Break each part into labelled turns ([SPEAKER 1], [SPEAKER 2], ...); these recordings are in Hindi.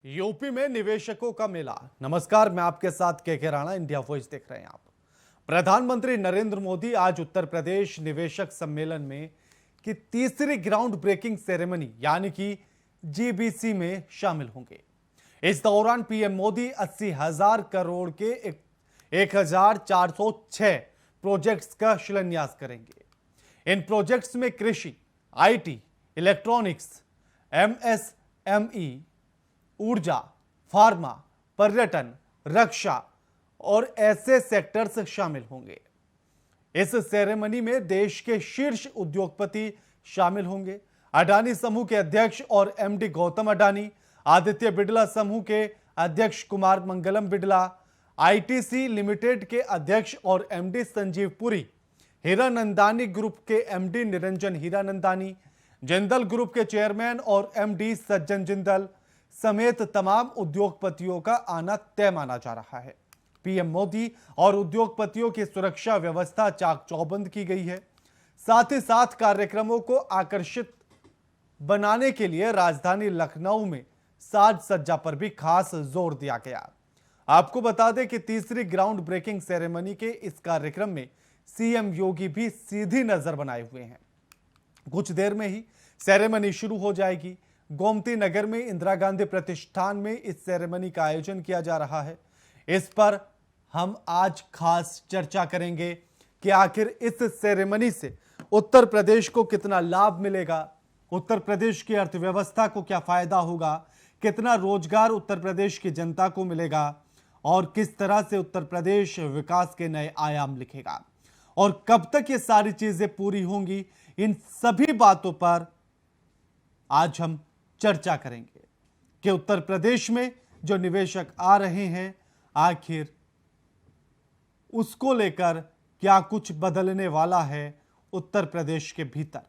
[SPEAKER 1] यूपी में निवेशकों का मेला। नमस्कार, मैं आपके साथ के राणा, इंडिया वॉइस देख रहे हैं आप। प्रधानमंत्री नरेंद्र मोदी आज उत्तर प्रदेश निवेशक सम्मेलन में की तीसरी ग्राउंड ब्रेकिंग सेरेमनी यानी कि जीबीसी में शामिल होंगे। इस दौरान पीएम मोदी 80,000 करोड़ के 1,406 प्रोजेक्ट्स का शिलान्यास करेंगे। इन प्रोजेक्ट्स में कृषि, आईटी, इलेक्ट्रॉनिक्स, एमएसएमई, ऊर्जा, फार्मा, पर्यटन, रक्षा और ऐसे सेक्टर्स शामिल होंगे। इस सेरेमनी में देश के शीर्ष उद्योगपति शामिल होंगे। अडानी समूह के अध्यक्ष और एमडी गौतम अडानी, आदित्य बिड़ला समूह के अध्यक्ष कुमार मंगलम बिड़ला, आईटीसी लिमिटेड के अध्यक्ष और एमडी संजीव पुरी, हीरानंदानी ग्रुप के एमडी निरंजन हीरानंदानी, जिंदल ग्रुप के चेयरमैन और एमडी सज्जन जिंदल समेत तमाम उद्योगपतियों का आना तय माना जा रहा है। पीएम मोदी और उद्योगपतियों की सुरक्षा व्यवस्था चाक चौबंद की गई है। साथ ही साथ कार्यक्रमों को आकर्षित बनाने के लिए राजधानी लखनऊ में साज सज्जा पर भी खास जोर दिया गया। आपको बता दें कि तीसरी ग्राउंड ब्रेकिंग सेरेमनी के इस कार्यक्रम में सीएम योगी भी सीधी नजर बनाए हुए हैं। कुछ देर में ही सेरेमनी शुरू हो जाएगी। गोमती नगर में इंदिरा गांधी प्रतिष्ठान में इस सेरेमनी का आयोजन किया जा रहा है। इस पर हम आज खास चर्चा करेंगे कि आखिर इस सेरेमनी से उत्तर प्रदेश को कितना लाभ मिलेगा, उत्तर प्रदेश की अर्थव्यवस्था को क्या फायदा होगा, कितना रोजगार उत्तर प्रदेश की जनता को मिलेगा और किस तरह से उत्तर प्रदेश विकास के नए आयाम लिखेगा और कब तक ये सारी चीजें पूरी होंगी। इन सभी बातों पर आज हम चर्चा करेंगे कि उत्तर प्रदेश में जो निवेशक आ रहे हैं आखिर उसको लेकर क्या कुछ बदलने वाला है उत्तर प्रदेश के भीतर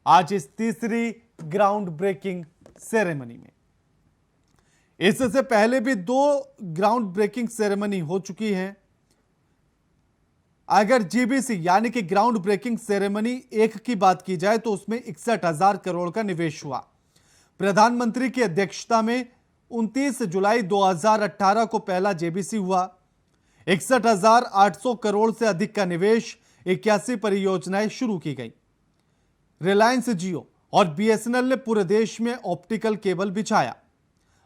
[SPEAKER 1] आज इस तीसरी ग्राउंड ब्रेकिंग सेरेमनी में। इससे पहले भी 2 ग्राउंड ब्रेकिंग सेरेमनी हो चुकी है। अगर जीबीसी यानी कि ग्राउंड ब्रेकिंग सेरेमनी 1 की बात की जाए तो उसमें 61,000 करोड़ का निवेश हुआ। प्रधानमंत्री की अध्यक्षता में 29 जुलाई 2018 को पहला जेबीसी हुआ। 61,800 करोड़ से अधिक का निवेश, 81 परियोजनाएं शुरू की गई। रिलायंस जियो और बीएसएनएल ने पूरे देश में ऑप्टिकल केबल बिछाया।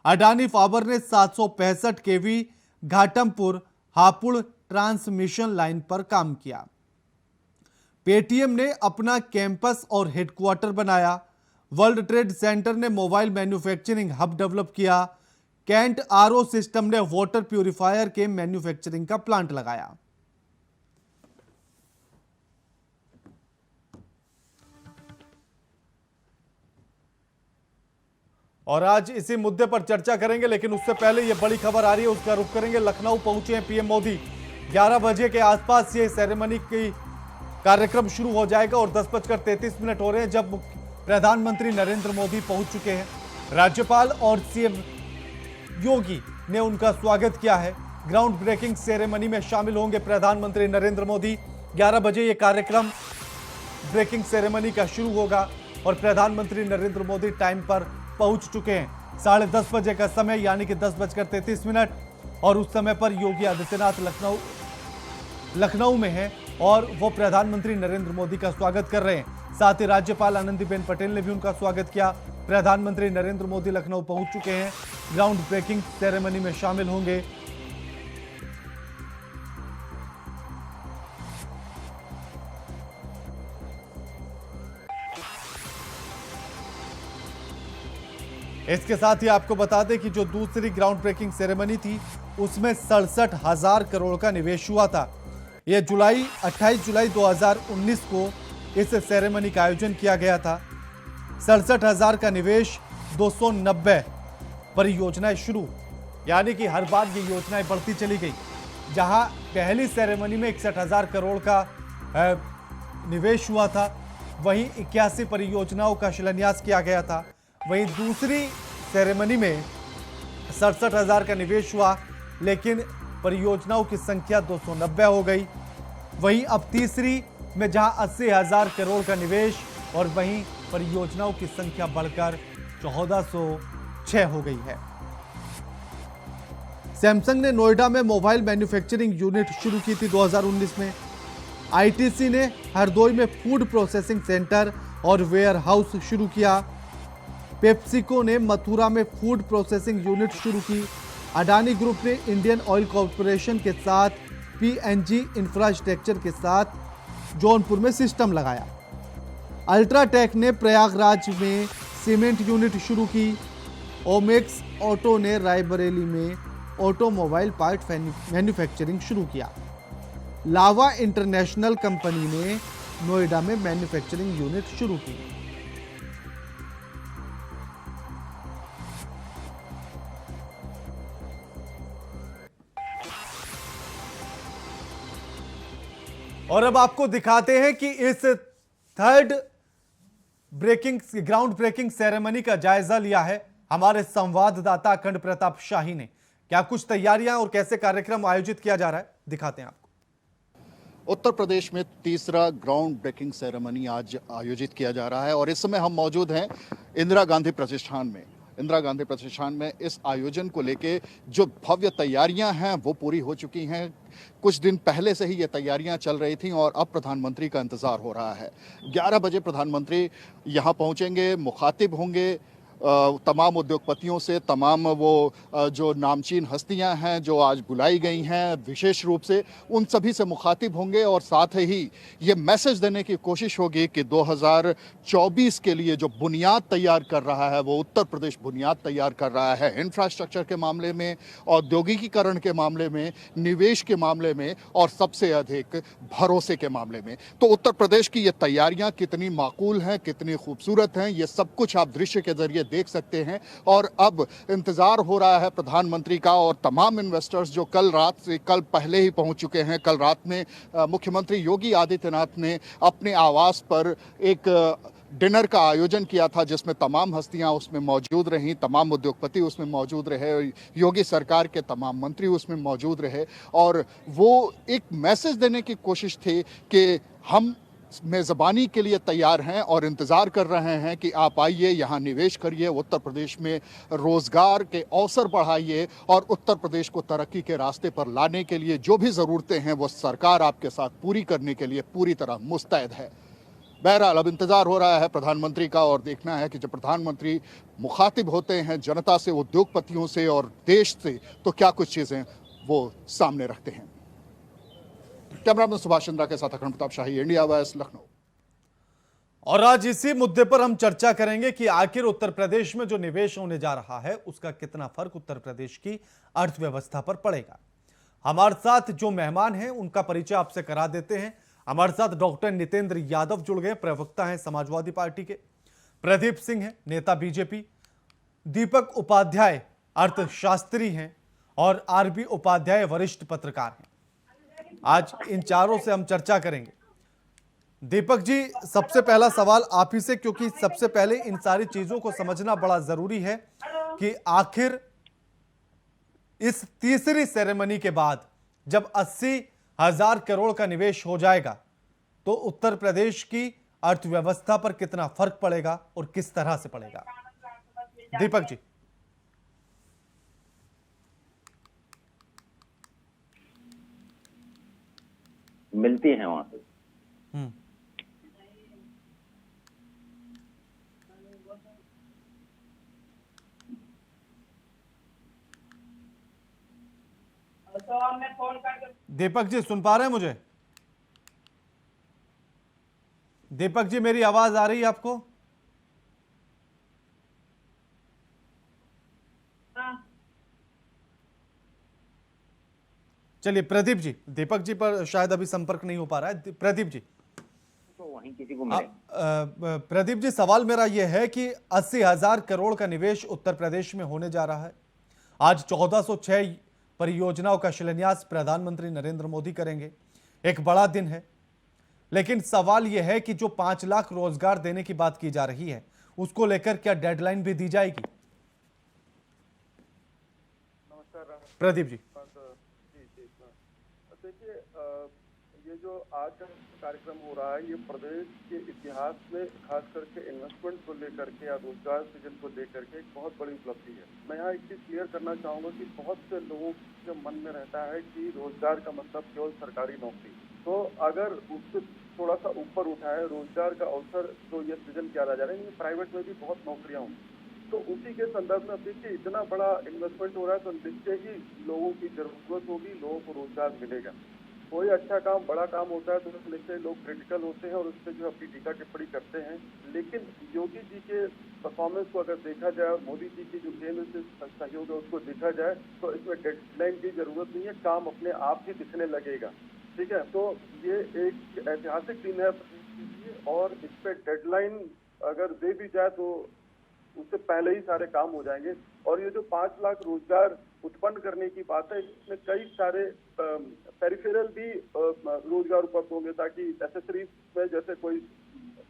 [SPEAKER 1] अडानी पावर ने 765 केवी घाटमपुर हापुड़ ट्रांसमिशन लाइन पर काम किया। पेटीएम ने अपना कैंपस और हेडक्वार्टर बनाया। वर्ल्ड ट्रेड सेंटर ने मोबाइल मैन्युफैक्चरिंग हब डेवलप किया। कैंट आरओ सिस्टम ने वाटर प्यूरिफायर के मैन्युफैक्चरिंग का प्लांट लगाया। और आज इसी मुद्दे पर चर्चा करेंगे, लेकिन उससे पहले यह बड़ी खबर आ रही है, उसका रुख करेंगे। लखनऊ पहुंचे हैं पीएम मोदी। 11 बजे के आसपास ये सेरेमनी की कार्यक्रम शुरू हो जाएगा और 10:33 हो रहे हैं जब प्रधानमंत्री नरेंद्र मोदी पहुंच चुके हैं। राज्यपाल और सीएम योगी ने उनका स्वागत किया है। ग्राउंड ब्रेकिंग सेरेमनी में शामिल होंगे प्रधानमंत्री नरेंद्र मोदी। 11 बजे ये कार्यक्रम ब्रेकिंग सेरेमनी का शुरू होगा और प्रधानमंत्री नरेंद्र मोदी टाइम पर पहुंच चुके हैं। 10:30 बजे का समय यानी कि 10:33 और उस समय पर योगी आदित्यनाथ लखनऊ में है और वो प्रधानमंत्री नरेंद्र मोदी का स्वागत कर रहे हैं। साथ ही राज्यपाल आनंदीबेन पटेल ने भी उनका स्वागत किया। प्रधानमंत्री नरेंद्र मोदी लखनऊ पहुंच चुके हैं, ग्राउंड ब्रेकिंग सेरेमनी में शामिल होंगे। इसके साथ ही आपको बता दें कि जो दूसरी ग्राउंड ब्रेकिंग सेरेमनी थी उसमें 67,000 करोड़ का निवेश हुआ था। यह 28 जुलाई 2019 को इस सेरेमनी का आयोजन किया गया था। 67,000 का निवेश, 290 परियोजनाएं शुरू, यानी कि हर बार ये योजनाएं बढ़ती चली गई। जहां पहली सेरेमनी में 61,000 करोड़ का निवेश हुआ था, वहीं 81 परियोजनाओं का शिलान्यास किया गया था। वहीं दूसरी सेरेमनी में 67,000 का निवेश हुआ, लेकिन परियोजनाओं की संख्या 290 हो गई। वहीं अब तीसरी में जहां 80,000 करोड़ का निवेश और वहीं परियोजनाओं की संख्या बढ़कर 1406 हो गई है। सैमसंग ने नोएडा में मोबाइल मैन्युफैक्चरिंग यूनिट शुरू की थी 2019 में। आईटीसी ने हरदोई में फूड प्रोसेसिंग सेंटर और वेयर हाउस शुरू किया। पेप्सिको ने मथुरा में फूड प्रोसेसिंग यूनिट शुरू की। अडानी ग्रुप ने इंडियन ऑयल कॉरपोरेशन के साथ पीएनजी इंफ्रास्ट्रक्चर के साथ जौनपुर में सिस्टम लगाया। अल्ट्राटेक ने प्रयागराज में सीमेंट यूनिट शुरू की। ओमेक्स ऑटो ने रायबरेली में ऑटोमोबाइल पार्ट मैन्युफैक्चरिंग शुरू किया। लावा इंटरनेशनल कंपनी ने नोएडा में मैन्युफैक्चरिंग यूनिट शुरू की। और अब आपको दिखाते हैं कि इस थर्ड ग्राउंड ब्रेकिंग सेरेमनी का जायजा लिया है हमारे संवाददाता अखंड प्रताप शाही ने। क्या कुछ तैयारियां और कैसे कार्यक्रम आयोजित किया जा रहा है, दिखाते हैं आपको।
[SPEAKER 2] उत्तर प्रदेश में तीसरा ग्राउंड ब्रेकिंग सेरेमनी आज आयोजित किया जा रहा है और इस समय हम मौजूद हैं इंदिरा गांधी प्रतिष्ठान में। इंदिरा गांधी प्रतिष्ठान में इस आयोजन को लेके जो भव्य तैयारियां हैं वो पूरी हो चुकी हैं। कुछ दिन पहले से ही ये तैयारियां चल रही थी और अब प्रधानमंत्री का इंतजार हो रहा है। 11 बजे प्रधानमंत्री यहां पहुंचेंगे, मुखातिब होंगे तमाम उद्योगपतियों से, तमाम वो जो नामचीन हस्तियां हैं जो आज बुलाई गई हैं विशेष रूप से, उन सभी से मुखातिब होंगे और साथ ही ये मैसेज देने की कोशिश होगी कि 2024 के लिए जो बुनियाद तैयार कर रहा है वो उत्तर प्रदेश बुनियाद तैयार कर रहा है, इंफ्रास्ट्रक्चर के मामले में, औद्योगिकीकरण के मामले में, निवेश के मामले में और सबसे अधिक भरोसे के मामले में। तो उत्तर प्रदेश की ये तैयारियां कितनी माकूल हैं, कितनी खूबसूरत हैं, ये सब कुछ आप दृश्य के जरिए देख सकते हैं। और अब इंतजार हो रहा है प्रधानमंत्री का और तमाम इन्वेस्टर्स जो कल पहले ही पहुंच चुके हैं। कल रात में मुख्यमंत्री योगी आदित्यनाथ ने अपने आवास पर एक डिनर का आयोजन किया था जिसमें तमाम हस्तियां उसमें मौजूद रहीं, तमाम उद्योगपति उसमें मौजूद रहे, योगी सरकार के तमाम मंत्री उसमें मौजूद रहे और वो एक मैसेज देने की कोशिश थी कि हम मेज़बानी के लिए तैयार हैं और इंतज़ार कर रहे हैं कि आप आइए, यहाँ निवेश करिए, उत्तर प्रदेश में रोज़गार के अवसर बढ़ाइए और उत्तर प्रदेश को तरक्की के रास्ते पर लाने के लिए जो भी ज़रूरतें हैं वो सरकार आपके साथ पूरी करने के लिए पूरी तरह मुस्तैद है। बहरहाल अब इंतजार हो रहा है प्रधानमंत्री का और देखना है कि जब प्रधानमंत्री मुखातिब होते हैं जनता से, उद्योगपतियों से और देश से, तो क्या कुछ चीज़ें वो सामने रखते हैं। कैमरामैन सुभाष चंद्रा के साथ अखंड प्रताप शाही, इंडिया वॉइस, लखनऊ।
[SPEAKER 1] और आज इसी मुद्दे पर हम चर्चा करेंगे कि आखिर उत्तर प्रदेश में जो निवेश होने जा रहा है उसका कितना फर्क उत्तर प्रदेश की अर्थव्यवस्था पर पड़ेगा। हमारे साथ जो मेहमान हैं उनका परिचय आपसे करा देते हैं। हमारे साथ डॉक्टर नितेंद्र यादव जुड़ गए, प्रवक्ता हैं समाजवादी पार्टी के। प्रदीप सिंह हैं, नेता बीजेपी। दीपक उपाध्याय अर्थशास्त्री हैं और आरबी उपाध्याय वरिष्ठ पत्रकार हैं। आज इन चारों से हम चर्चा करेंगे। दीपक जी, सबसे पहला सवाल आप ही से, क्योंकि सबसे पहले इन सारी चीजों को समझना बड़ा जरूरी है कि आखिर इस तीसरी सेरेमनी के बाद जब 80,000 करोड़ का निवेश हो जाएगा तो उत्तर प्रदेश की अर्थव्यवस्था पर कितना फर्क पड़ेगा और किस तरह से पड़ेगा। दीपक जी।
[SPEAKER 3] मिलती हैं वहां से।
[SPEAKER 1] दीपक जी सुन पा रहे हैं मुझे? दीपक जी मेरी आवाज आ रही है आपको? चलिए प्रदीप जी, दीपक जी पर शायद अभी संपर्क नहीं हो पा रहा है। प्रदीप जी,
[SPEAKER 3] तो वहीं किसी को मिले।
[SPEAKER 1] प्रदीप जी, सवाल मेरा यह है कि 80,000 करोड़ का निवेश उत्तर प्रदेश में होने जा रहा है। आज 1406 परियोजनाओं का शिलान्यास प्रधानमंत्री नरेंद्र मोदी करेंगे। एक बड़ा दिन है, लेकिन सवाल यह है कि जो 5 लाख रोजगार देने की बात की जा रही है उसको लेकर क्या डेडलाइन भी दी जाएगी?
[SPEAKER 4] नमस्कार
[SPEAKER 1] प्रदीप जी।
[SPEAKER 4] देखिए, ये जो आज का कार्यक्रम हो रहा है, ये प्रदेश के इतिहास में खास करके इन्वेस्टमेंट को लेकर के या रोजगार सृजन को लेकर के एक बहुत बड़ी उपलब्धि है। मैं यहाँ एक चीज क्लियर करना चाहूंगा कि बहुत से लोगों के मन में रहता है कि रोजगार का मतलब केवल सरकारी नौकरी, तो अगर उससे थोड़ा सा ऊपर उठाए रोजगार का अवसर तो ये सृजन किया जा रहा है, प्राइवेट में भी बहुत नौकरियां होंगी। तो उसी के संदर्भ में देखिए इतना बड़ा इन्वेस्टमेंट हो रहा है, तो निश्चय ही लोगों की जरूरत होगी, लोगों को रोजगार मिलेगा। कोई अच्छा काम, बड़ा काम होता है तो निश्चय लोग क्रिटिकल होते हैं और उस पर जो अपनी टीका टिप्पणी करते हैं। लेकिन योगी जी के परफॉर्मेंस को अगर देखा जाए और मोदी जी की जो केंद्र से सहयोग है उसको देखा जाए, तो इसमें डेडलाइन की जरूरत नहीं है, काम अपने आप ही दिखने लगेगा। ठीक है, तो ये एक ऐतिहासिक दिन है और इस पे डेडलाइन अगर दे भी जाए तो उससे पहले ही सारे काम हो जाएंगे। और ये जो 5 लाख रोजगार उत्पन्न करने की बात है, इसमें कई सारे पेरिफेरल भी रोजगार उपलब्ध होंगे, ताकि एसेसरीज में जैसे कोई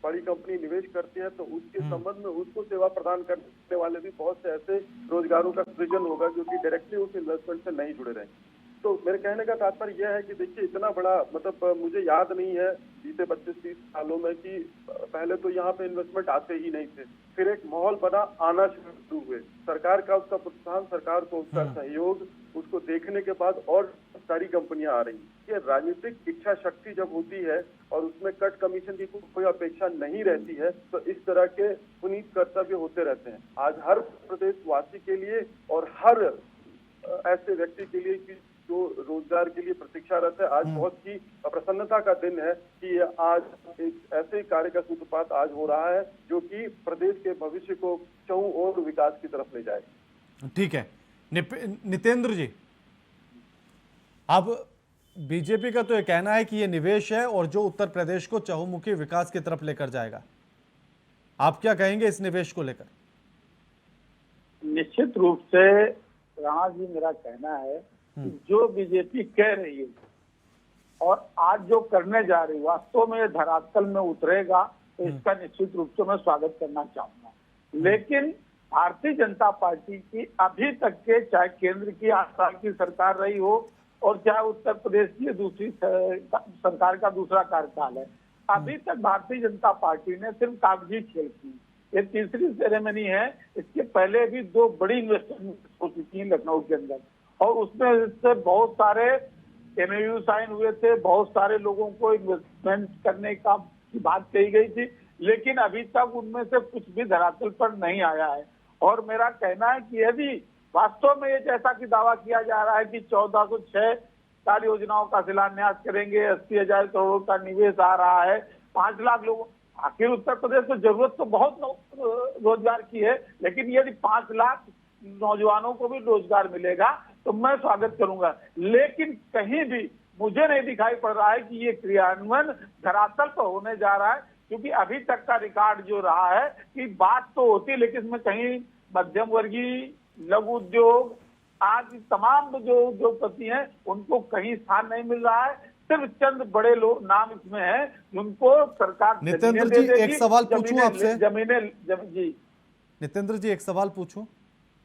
[SPEAKER 4] बड़ी कंपनी निवेश करती है तो उसके संबंध में उसको सेवा प्रदान करने वाले भी बहुत से ऐसे रोजगारों का सृजन होगा जो कि डायरेक्टली उस इन्वेस्टमेंट से नहीं जुड़े रहेंगे। तो मेरे कहने का तात्पर्य यह है कि देखिए इतना बड़ा मतलब मुझे याद नहीं है बीते 25-30 सालों में कि पहले तो यहाँ पे इन्वेस्टमेंट आते ही नहीं थे, फिर एक माहौल बना, आना शुरू हुए, सरकार का उसका प्रोत्साहन, सरकार को उसका सहयोग, उसको देखने के बाद और सारी कंपनियां आ रही। ये राजनीतिक इच्छा शक्ति जब होती है और उसमें कट कमीशन की कोई अपेक्षा नहीं रहती है तो इस तरह के पुनीत कर्तव्य होते रहते हैं। आज हर प्रदेशवासी के लिए और हर ऐसे व्यक्ति के लिए कि जो रोजगार के लिए प्रतीक्षारत है, आज बहुत ही प्रसन्नता का दिन है कि आज एक ऐसे कार्य का सूत्रपात आज हो रहा है जो कि प्रदेश के भविष्य को चहुं ओर विकास की तरफ ले जाएगा।
[SPEAKER 1] ठीक है नितेंद्र जी, अब बीजेपी का तो ये कहना है कि ये निवेश है और जो उत्तर प्रदेश को चहुमुखी विकास की तरफ लेकर जाएगा। आप क्या कहेंगे इस निवेश को लेकर?
[SPEAKER 5] निश्चित रूप से राणा जी, मेरा कहना है कि जो बीजेपी कह रही है और आज जो करने जा रही है वास्तव में धरातल में उतरेगा तो इसका निश्चित रूप से मैं स्वागत करना चाहूंगा। लेकिन भारतीय जनता पार्टी की अभी तक के, चाहे केंद्र की 8 साल की सरकार रही हो और चाहे उत्तर प्रदेश की दूसरी सरकार का दूसरा कार्यकाल है, अभी तक भारतीय जनता पार्टी ने सिर्फ कागजी खेल की। ये तीसरी सेरेमनी है, इसके पहले भी 2 बड़ी इन्वेस्टमेंट हो चुकी है लखनऊ के अंदर और उसमें से बहुत सारे एमओयू साइन हुए थे, बहुत सारे लोगों को इन्वेस्टमेंट करने का बात कही गई थी, लेकिन अभी तक उनमें से कुछ भी धरातल पर नहीं आया है। और मेरा कहना है कि यदि वास्तव में ये जैसा कि दावा किया जा रहा है कि 1406 कार्य योजनाओं का शिलान्यास करेंगे, 80,000 करोड़ का निवेश आ रहा है, 5 लाख लोगों, आखिर उत्तर प्रदेश को जरूरत तो बहुत रोजगार की है, लेकिन यदि 5 लाख नौजवानों को भी रोजगार मिलेगा तो मैं स्वागत करूंगा। लेकिन कहीं भी मुझे नहीं दिखाई पड़ रहा है कि ये क्रियान्वयन धरातल पर होने जा रहा है, क्योंकि अभी तक का रिकॉर्ड जो रहा है कि बात तो होती है लेकिन इसमें कहीं मध्यम वर्गीय, लघु उद्योग आदि तमाम जो उद्योगपति हैं उनको कहीं स्थान नहीं मिल रहा है। सिर्फ चंद बड़े लोग नाम इसमें हैं जिनको सरकार
[SPEAKER 1] नितेंद्र जी एक सवाल पूछूं आपसे?
[SPEAKER 5] जी
[SPEAKER 1] नितेंद्र जी एक सवाल पूछूं?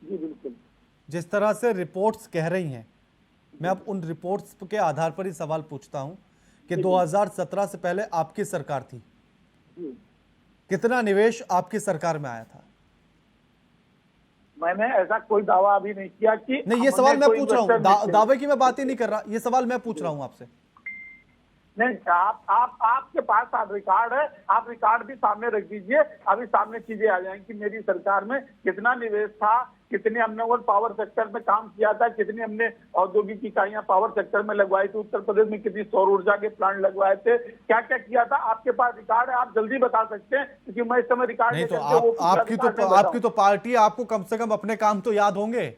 [SPEAKER 5] जी बिल्कुल।
[SPEAKER 1] जिस तरह से रिपोर्ट्स कह रही हैं, मैं अब उन रिपोर्ट्स के आधार पर ही सवाल पूछता हूं कि 2017 से पहले आपकी सरकार थी, कितना निवेश आपकी सरकार में आया था?
[SPEAKER 5] मैंने ऐसा कोई दावा अभी नहीं किया कि
[SPEAKER 1] नहीं, ये सवाल मैं पूछ रहा हूं, दावे की मैं बात ही नहीं कर रहा, ये सवाल मैं पूछ रहा हूं आपसे।
[SPEAKER 5] नहीं, आपके पास आप रिकॉर्ड है, आप रिकॉर्ड भी सामने रख दीजिए, अभी सामने चीजें आ जाएंगी कि मेरी सरकार में कितना निवेश था, कितने हमने और पावर सेक्टर में काम किया था, कितनी हमने औद्योगिक इकाइयां पावर सेक्टर में लगवाई थी, उत्तर प्रदेश में कितनी सौर ऊर्जा के प्लांट लगवाए थे, क्या क्या किया था, आपके पास रिकॉर्ड है, आप जल्दी बता सकते हैं क्योंकि मैं इस समय रिकॉर्ड
[SPEAKER 1] नहीं। तो आपकी तो पार्टी, आपको कम से कम अपने काम तो याद होंगे।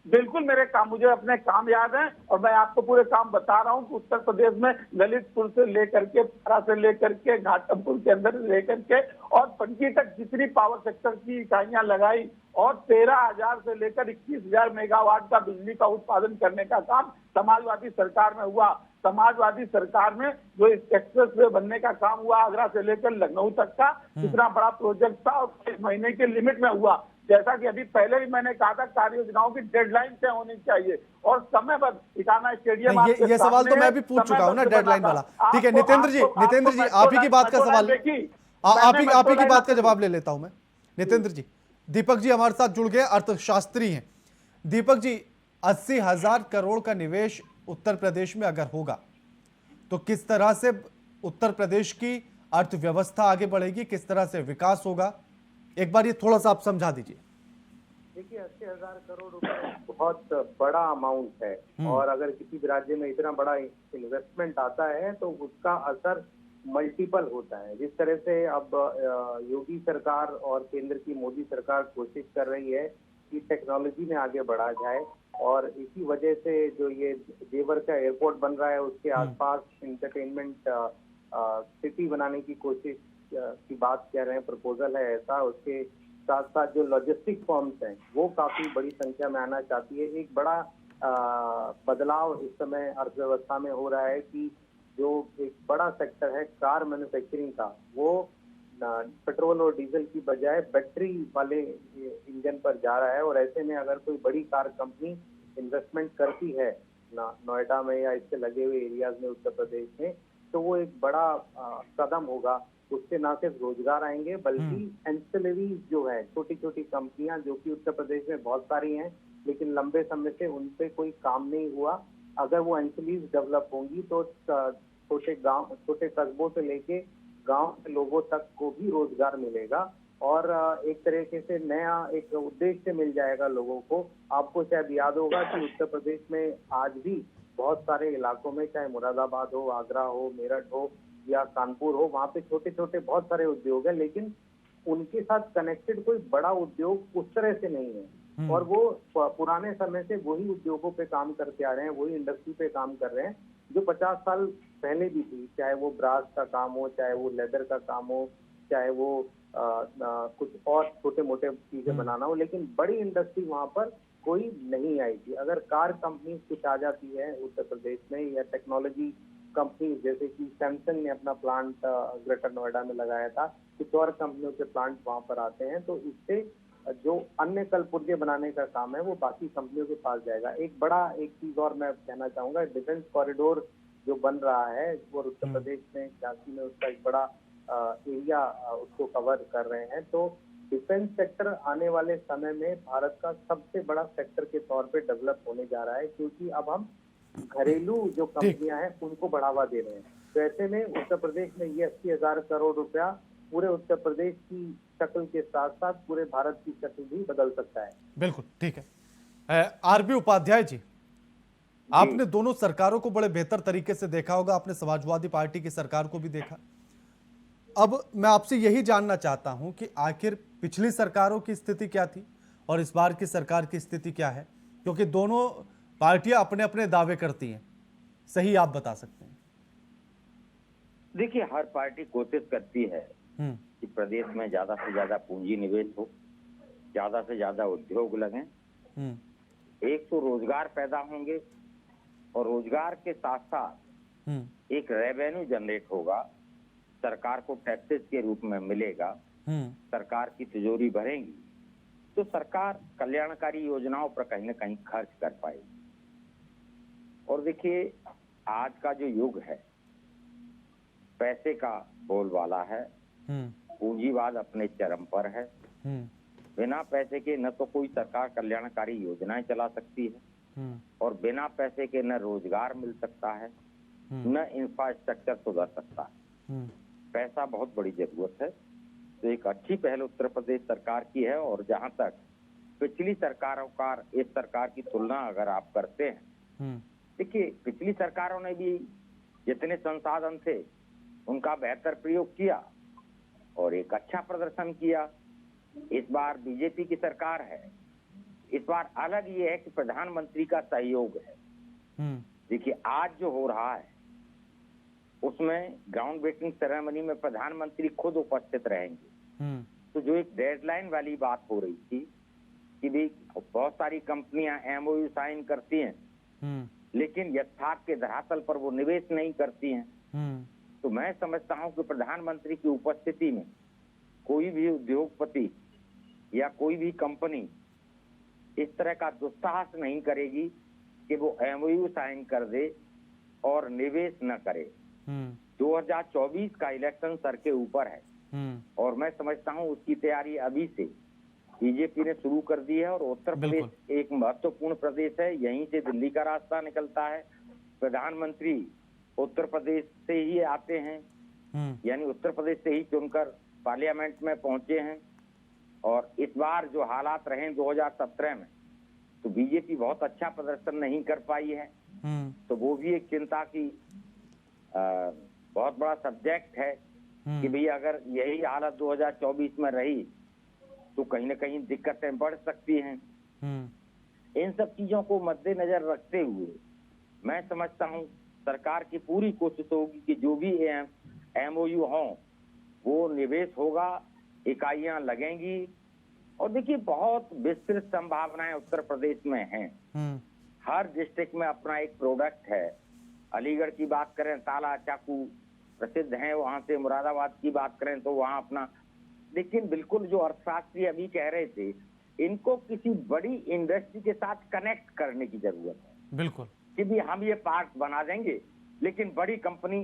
[SPEAKER 5] बिल्कुल मेरे काम, मुझे अपने काम याद हैं और मैं आपको पूरे काम बता रहा हूं कि उत्तर प्रदेश में ललितपुर से लेकर के, पारा से लेकर के, घाटमपुर के अंदर लेकर के और पनकी तक जितनी पावर सेक्टर की इकाइयां लगाई और 13,000 से लेकर 21,000 मेगावाट का बिजली का उत्पादन करने का काम समाजवादी सरकार में हुआ। समाजवादी सरकार में जो एक्सप्रेस वे बनने का काम हुआ आगरा से लेकर लखनऊ तक का, इतना बड़ा प्रोजेक्ट था और 1 महीने के लिमिट में हुआ। जैसा कि अभी पहले भी मैंने कहा था, कार्य योजनाओं की डेडलाइन तय होनी चाहिए और समयबद्ध। इटाना स्टेडियम
[SPEAKER 1] नहीं,
[SPEAKER 5] आपके
[SPEAKER 1] ये सवाल तो
[SPEAKER 5] सामने
[SPEAKER 1] मैं भी पूछ चुका हूं ना,
[SPEAKER 5] समयबद्ध
[SPEAKER 1] डेडलाइन
[SPEAKER 5] बना
[SPEAKER 1] वाला।
[SPEAKER 5] था।
[SPEAKER 1] ठीक है
[SPEAKER 5] आपको-
[SPEAKER 1] नितेंद्र जी,
[SPEAKER 5] आपको-
[SPEAKER 1] नितेंद्र जी
[SPEAKER 5] आपको
[SPEAKER 1] आप ही की बात का
[SPEAKER 5] मेट्रो
[SPEAKER 1] सवाल,
[SPEAKER 5] लाइन देखी?
[SPEAKER 1] आप
[SPEAKER 5] मैंने
[SPEAKER 1] ही
[SPEAKER 5] मेट्रो
[SPEAKER 1] की
[SPEAKER 5] लाइन
[SPEAKER 1] बात का
[SPEAKER 5] आपको-
[SPEAKER 1] जवाब ले लेता हूं मैं। नितेंद्र जी, दीपक जी हमारे साथ जुड़ गए, अर्थशास्त्री हैं। दीपक जी, 80,000 करोड़ का निवेश उत्तर प्रदेश में अगर होगा तो किस तरह से उत्तर प्रदेश की अर्थव्यवस्था आगे बढ़ेगी, किस तरह से विकास होगा, एक बार ये थोड़ा सा आप समझा दीजिए।
[SPEAKER 6] देखिए 80,000 करोड़ रुपए बहुत बड़ा अमाउंट है और अगर किसी भी राज्य में इतना बड़ा इन्वेस्टमेंट आता है तो उसका असर मल्टीपल होता है। जिस तरह से अब योगी सरकार और केंद्र की मोदी सरकार कोशिश कर रही है कि टेक्नोलॉजी में आगे बढ़ा जाए और इसी वजह से जो ये जेवर का एयरपोर्ट बन रहा है उसके आसपास इंटरटेनमेंट सिटी बनाने की कोशिश की बात कह रहे हैं, प्रपोजल है ऐसा। उसके साथ साथ जो लॉजिस्टिक फर्म्स हैं वो काफी बड़ी संख्या में आना चाहती है। एक बड़ा बदलाव इस समय अर्थव्यवस्था में हो रहा है कि जो एक बड़ा सेक्टर है कार मैन्युफैक्चरिंग का, वो पेट्रोल और डीजल की बजाय बैटरी वाले इंजन पर जा रहा है। और ऐसे में अगर कोई बड़ी कार कंपनी इन्वेस्टमेंट करती है नोएडा में या इससे लगे हुए एरियाज में उत्तर प्रदेश में, तो वो एक बड़ा कदम होगा। उससे ना सिर्फ रोजगार आएंगे बल्कि एंसिलरीज जो है, छोटी छोटी कंपनियां जो कि उत्तर प्रदेश में बहुत सारी हैं लेकिन लंबे समय से उन पे कोई काम नहीं हुआ, अगर वो एंसिलरीज डेवलप होंगी तो छोटे गांव, छोटे कस्बों से लेके गांव के लोगों तक को भी रोजगार मिलेगा और एक तरीके से नया एक उद्देश्य मिल जाएगा लोगों को। आपको शायद याद होगा कि उत्तर प्रदेश में आज भी बहुत सारे इलाकों में, चाहे मुरादाबाद हो, आगरा हो, मेरठ हो या कानपुर हो, वहाँ पे छोटे छोटे बहुत सारे उद्योग हैं लेकिन उनके साथ कनेक्टेड कोई बड़ा उद्योग उस तरह से नहीं है और वो पुराने समय से वही उद्योगों पे काम करते आ रहे हैं, वही इंडस्ट्री पे काम कर रहे हैं जो 50 साल पहले भी थी। चाहे वो ब्रास का काम हो, चाहे वो लेदर का काम हो, चाहे वो कुछ और छोटे मोटे चीजें बनाना हो, लेकिन बड़ी इंडस्ट्री वहाँ पर कोई नहीं आई थी। अगर कार कंपनी कुछ आ जाती है उत्तर प्रदेश में या टेक्नोलॉजी कंपनी, जैसे कि सैमसंग ने अपना प्लांट ग्रेटर नोएडा में लगाया था, कुछ और कंपनियों के प्लांट वहां पर आते हैं, तो इससे जो अन्य कल पुर्जे बनाने का काम है वो बाकी कंपनियों के पास जाएगा। एक बड़ा एक चीज और मैं कहना चाहूंगा, डिफेंस कॉरिडोर जो बन रहा है और उत्तर प्रदेश में झांसी में उसका एक बड़ा एरिया उसको कवर कर रहे हैं, तो डिफेंस सेक्टर आने वाले समय में भारत का सबसे बड़ा सेक्टर के तौर पे डेवलप होने जा रहा है, क्योंकि अब हम घरेलू जो कंपनियां हैं उनको बढ़ावा दे रहे हैं। तो ऐसे में उत्तर प्रदेश में ये 80,000 करोड़ रुपया पूरे उत्तर प्रदेश की शक्ल के साथ साथ पूरे भारत की शक्ल भी बदल सकता है।
[SPEAKER 1] बिल्कुल ठीक है। आरबी उपाध्याय जी, आपने दोनों सरकारों को बड़े बेहतर तरीके से देखा होगा, आपने समाजवादी पार्टी की सरकार को भी देखा। अब मैं आपसे यही जानना चाहता हूं कि आखिर पिछली सरकारों की स्थिति क्या थी और इस बार की सरकार की स्थिति क्या है, क्योंकि दोनों पार्टियां अपने अपने दावे करती हैं, सही आप बता सकते हैं?
[SPEAKER 3] देखिए, हर पार्टी कोशिश करती है कि प्रदेश में ज्यादा से ज्यादा पूंजी निवेश हो, ज्यादा से ज्यादा उद्योग लगे, एक तो रोजगार पैदा होंगे और रोजगार के साथ साथ एक रेवेन्यू जनरेट होगा, सरकार को टैक्सेस के रूप में मिलेगा, सरकार की तिजोरी भरेंगी, तो सरकार कल्याणकारी योजनाओं पर कहीं न कहीं खर्च कर पाएगी। और देखिए, आज का जो युग है पैसे का बोलबाला है, पूंजीवाद अपने चरम पर है। बिना पैसे के न तो कोई सरकार कल्याणकारी योजनाएं चला सकती है और बिना पैसे के न रोजगार मिल सकता है, न इंफ्रास्ट्रक्चर सुधर सकता है। पैसा बहुत बड़ी जरूरत है। तो एक अच्छी पहल उत्तर प्रदेश सरकार की है और जहां तक पिछली सरकारों का इस सरकार की तुलना अगर आप करते हैं, देखिए पिछली सरकारों ने भी जितने संसाधन थे उनका बेहतर प्रयोग किया और एक अच्छा प्रदर्शन किया। इस बार बीजेपी की सरकार है, इस बार अलग ये है कि प्रधानमंत्री का सहयोग है। देखिए आज जो हो रहा है उसमें ग्राउंड ब्रेकिंग सेरेमनी में प्रधानमंत्री खुद उपस्थित रहेंगे। तो जो एक डेडलाइन वाली बात हो रही थी कि भी बहुत सारी कंपनियां एमओयू साइन करती हैं लेकिन यथार्थ के धरातल पर वो निवेश नहीं करती हैं, तो मैं समझता हूं कि प्रधानमंत्री की उपस्थिति में कोई भी उद्योगपति या कोई भी कंपनी इस तरह का दुस्साहस नहीं करेगी कि वो एमओयू साइन कर दे और निवेश न करे। 2024 का इलेक्शन सर के ऊपर है और मैं समझता हूं उसकी तैयारी अभी से बीजेपी ने शुरू कर दी है। और उत्तर प्रदेश एक महत्वपूर्ण प्रदेश है, यहीं से दिल्ली का रास्ता निकलता है। प्रधानमंत्री उत्तर प्रदेश से ही आते हैं, यानी उत्तर प्रदेश से ही चुनकर पार्लियामेंट में पहुंचे हैं। और इस बार जो हालात रहे 2017 में, तो बीजेपी बहुत अच्छा प्रदर्शन नहीं कर पाई है, तो वो भी एक चिंता की बहुत बड़ा सब्जेक्ट है कि भैया अगर यही हालत 2024 में रही तो कहीं ना कहीं दिक्कतें बढ़ सकती हैं। इन सब चीजों को मद्देनजर रखते हुए मैं समझता हूं सरकार की पूरी कोशिश होगी कि जो भी एमओयू हों वो निवेश होगा, इकाइयां लगेंगी। और देखिए बहुत विस्तृत संभावनाएं उत्तर प्रदेश में हैं। हर डिस्ट्रिक्ट में अपना एक प्रोडक्ट है। अलीगढ़ की बात करें, ताला चाकू प्रसिद्ध हैं, वहां से मुरादाबाद की बात करें तो वहां अपना। लेकिन बिल्कुल जो अर्थशास्त्री अभी कह रहे थे, इनको किसी बड़ी इंडस्ट्री के साथ कनेक्ट करने की जरूरत है।
[SPEAKER 1] बिल्कुल
[SPEAKER 3] कि भी हम ये पार्ट बना देंगे, लेकिन बड़ी कंपनी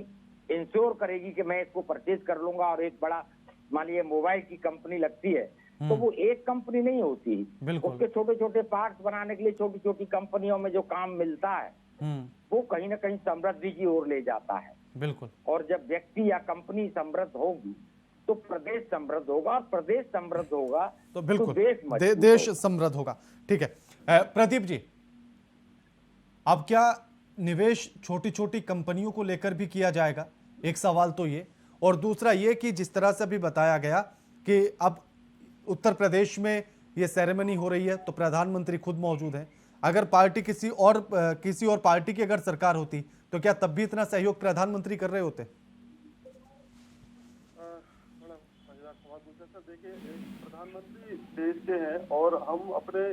[SPEAKER 3] इंश्योर करेगी कि मैं इसको परचेज कर लूंगा। और एक बड़ा मान लीजिए मोबाइल की कंपनी लगती है तो वो एक कंपनी नहीं होती, उसके छोटे छोटे पार्ट्स बनाने के लिए छोटी छोटी कंपनियों में जो काम मिलता है वो कहीं ना कहीं समृद्धि की ओर ले जाता है।
[SPEAKER 1] बिल्कुल।
[SPEAKER 3] और जब व्यक्ति या कंपनी समृद्ध होगी तो प्रदेश समृद्ध होगा, और प्रदेश समृद्ध होगा
[SPEAKER 1] तो बिल्कुल
[SPEAKER 3] देश
[SPEAKER 1] समृद्ध होगा। ठीक है प्रदीप जी, अब क्या निवेश छोटी छोटी कंपनियों को लेकर भी किया जाएगा? एक सवाल तो ये, और दूसरा ये कि जिस तरह से अभी बताया गया कि अब उत्तर प्रदेश में ये सेरेमनी हो रही है तो प्रधानमंत्री खुद मौजूद हैं। अगर पार्टी किसी और पार्टी की अगर सरकार होती तो क्या तब भी इतना सहयोग प्रधानमंत्री कर रहे होते?
[SPEAKER 4] बड़ा मजेदार सवाल पूछा सर। देखिए प्रधानमंत्री देश के हैं और हम अपने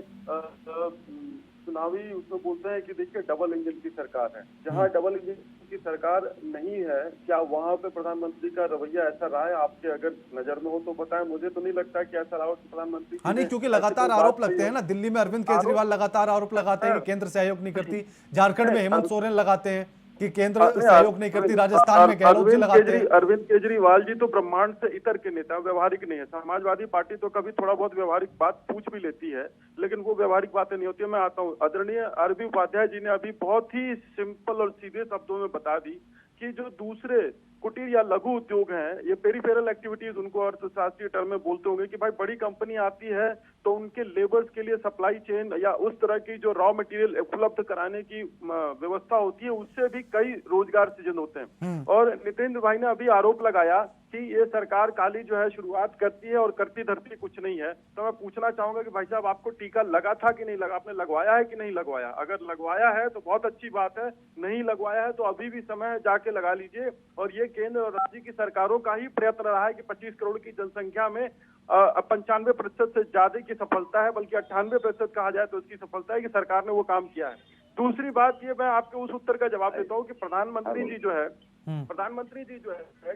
[SPEAKER 4] चुनावी उसमें बोलते हैं कि देखिए डबल इंजन की सरकार है। जहां डबल इंजन की सरकार नहीं है, क्या वहां पे प्रधानमंत्री का रवैया ऐसा रहा है? आपके अगर नजर में हो तो बताएं। मुझे तो नहीं लगता कि ऐसा रहा हो प्रधानमंत्री।
[SPEAKER 1] हाँ नहीं, क्योंकि लगातार आरोप लगते हैं ना। दिल्ली में अरविंद केजरीवाल लगातार आरोप लगाते हैं कि केंद्र सहयोग नहीं करती। झारखंड में हेमंत सोरेन लगाते हैं कि केंद्र सहयोग नहीं करती। राजस्थान में गहलोत जी लगाते हैं।
[SPEAKER 4] अरविंद केजरीवाल जी तो ब्रह्मांड से इतर के नेता, व्यवहारिक नहीं है। समाजवादी पार्टी तो कभी थोड़ा बहुत व्यवहारिक बात पूछ भी लेती है, लेकिन वो व्यवहारिक बातें नहीं होती है। मैं आता हूँ, आदरणीय अरविंद उपाध्याय जी ने अभी बहुत ही सिंपल और सीधे शब्दों में बता दी कि जो दूसरे कुटीर या लघु उद्योग हैं, ये पेरिफेरल एक्टिविटीज उनको अर्थशास्त्रीय टर्म में बोलते होंगे कि भाई बड़ी कंपनी आती है तो उनके लेबर्स के लिए सप्लाई चेन या उस तरह की जो रॉ मटेरियल उपलब्ध कराने की व्यवस्था होती है, उससे भी कई रोजगार सृजन होते हैं। और नितेंद्र भाई ने अभी आरोप लगाया कि ये सरकार काली जो है शुरुआत करती है और करती धरती कुछ नहीं है। तो मैं पूछना चाहूंगा कि भाई साहब आपको टीका लगा था कि नहीं लगा? आपने लगवाया है कि नहीं लगवाया? अगर लगवाया है तो बहुत अच्छी बात है, नहीं लगवाया है तो अभी भी समय जाके लगा लीजिए। और ये केंद्र और राज्य की सरकारों का ही प्रयत्न रहा है कि 25 करोड़ की जनसंख्या में 95% से ज्यादा की सफलता है, बल्कि 98% कहा जाए तो उसकी सफलता है कि सरकार ने वो काम किया है। दूसरी बात ये, मैं आपके उस उत्तर का जवाब देता हूँ कि प्रधानमंत्री जी जो है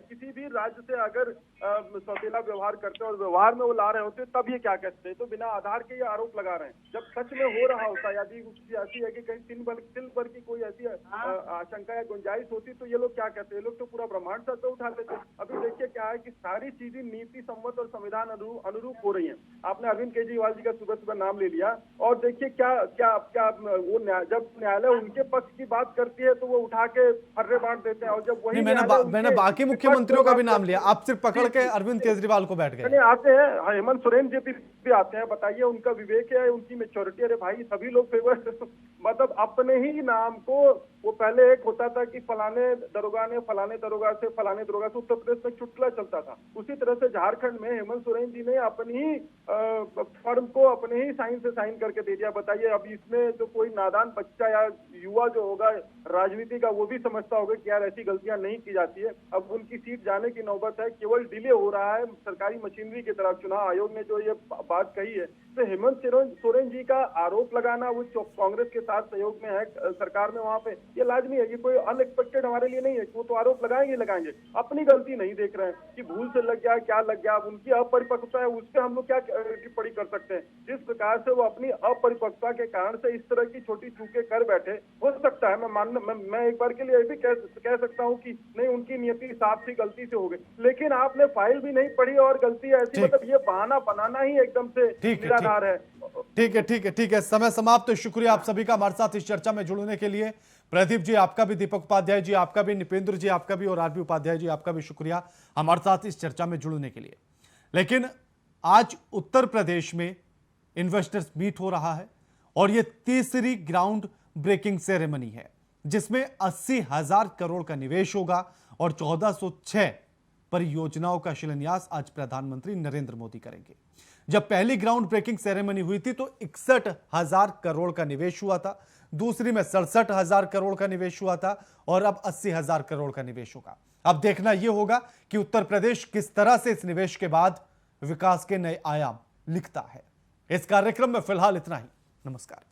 [SPEAKER 4] किसी भी राज्य से अगर सौतेला व्यवहार करते और व्यवहार में वो ला रहे होते तब ये क्या कहते हैं? तो बिना आधार के ये आरोप लगा रहे हैं। जब सच में हो रहा होता यदि ऐसी है कि कहीं तिल भर की कोई ऐसी आशंका या गुंजाइश होती तो ये लोग क्या कहते हैं? ये लोग तो पूरा ब्रह्मांड सर पे उठा लेते। अभी देखिए क्या है कि सारी चीजें नीति सम्मत और संविधान अनुरूप हो रही है। आपने अरविंद केजरीवाल जी का सुबह सुबह नाम ले लिया और देखिए क्या क्या क्या वो जब न्यायालय उनके पक्ष की बात करती है तो वो उठा के फर्रे बांट देते हैं। और जब वही
[SPEAKER 1] मैंने बाकी मुख्यमंत्रियों का भी नाम लिया, आप सिर्फ पकड़ के अरविंद केजरीवाल को बैठ गए।
[SPEAKER 4] आते हैं हेमंत सोरेन जी भी आते हैं। बताइए उनका विवेक है, उनकी मेच्योरिटी। अरे भाई सभी लोग फेवर मतलब अपने ही नाम को, वो पहले एक होता था कि फलाने दरोगा ने फलाने दरोगा से उत्तर प्रदेश में चुटकुला चलता था। उसी तरह से झारखंड में हेमंत सोरेन जी ने अपनी ही फर्म को अपने ही साइन से साइन करके दे दिया। बताइए अब इसमें तो कोई नादान बच्चा या युवा जो होगा राजनीति का वो भी समझता होगा कि यार ऐसी गलतियां नहीं की जाती है। अब उनकी सीट जाने की नौबत है, केवल डिले हो रहा है सरकारी मशीनरी की तरफ। चुनाव आयोग ने जो ये बात कही है, तो हेमंत सोरेन जी का आरोप लगाना वो कांग्रेस के साथ सहयोग में है सरकार में, वहां पे ये लाजमी है, ये कोई अनएक्सपेक्टेड हमारे लिए नहीं है। वो तो आरोप लगाएंगे, अपनी गलती नहीं देख रहे हैं कि भूल से लग गया, क्या लग गया, अब उनकी अपरिपक्वता है, उसके हम लोग क्या टिप्पणी कर सकते हैं। जिस प्रकार से वो अपनी अपरिपक्वता के कारण से इस तरह की छोटी चूकें कर बैठे, हो सकता है मैं एक बार के लिए भी कह सकता हूँ कि नहीं, उनकी नियति साफ सी गलती से हो गई, लेकिन आपने फाइल भी नहीं पढ़ी और गलती ऐसी, मतलब ये बहाना बनाना ही एकदम से निराधार है।
[SPEAKER 1] ठीक है, समय समाप्त। शुक्रिया आप सभी का हमारे साथ इस चर्चा में जुड़ने के लिए। प्रदीप जी आपका भी, दीपक उपाध्याय जी आपका भी, निपेंद्र जी आपका भी और आरबी उपाध्याय जी आपका भी शुक्रिया हमारे साथ इस चर्चा में जुड़ने के लिए। लेकिन आज उत्तर प्रदेश में इन्वेस्टर्स मीट हो रहा है और यह तीसरी ग्राउंड ब्रेकिंग सेरेमनी है, जिसमें 80,000 करोड़ का निवेश होगा और 1406 परियोजनाओं का शिलान्यास आज प्रधानमंत्री नरेंद्र मोदी करेंगे। जब पहली ग्राउंड ब्रेकिंग सेरेमनी हुई थी तो 61,000 करोड़ का निवेश हुआ था, दूसरी में 67,000 करोड़ का निवेश हुआ था और अब 80,000 करोड़ का निवेश होगा। अब देखना यह होगा कि उत्तर प्रदेश किस तरह से इस निवेश के बाद विकास के नए आयाम लिखता है। इस कार्यक्रम में फिलहाल इतना ही। नमस्कार।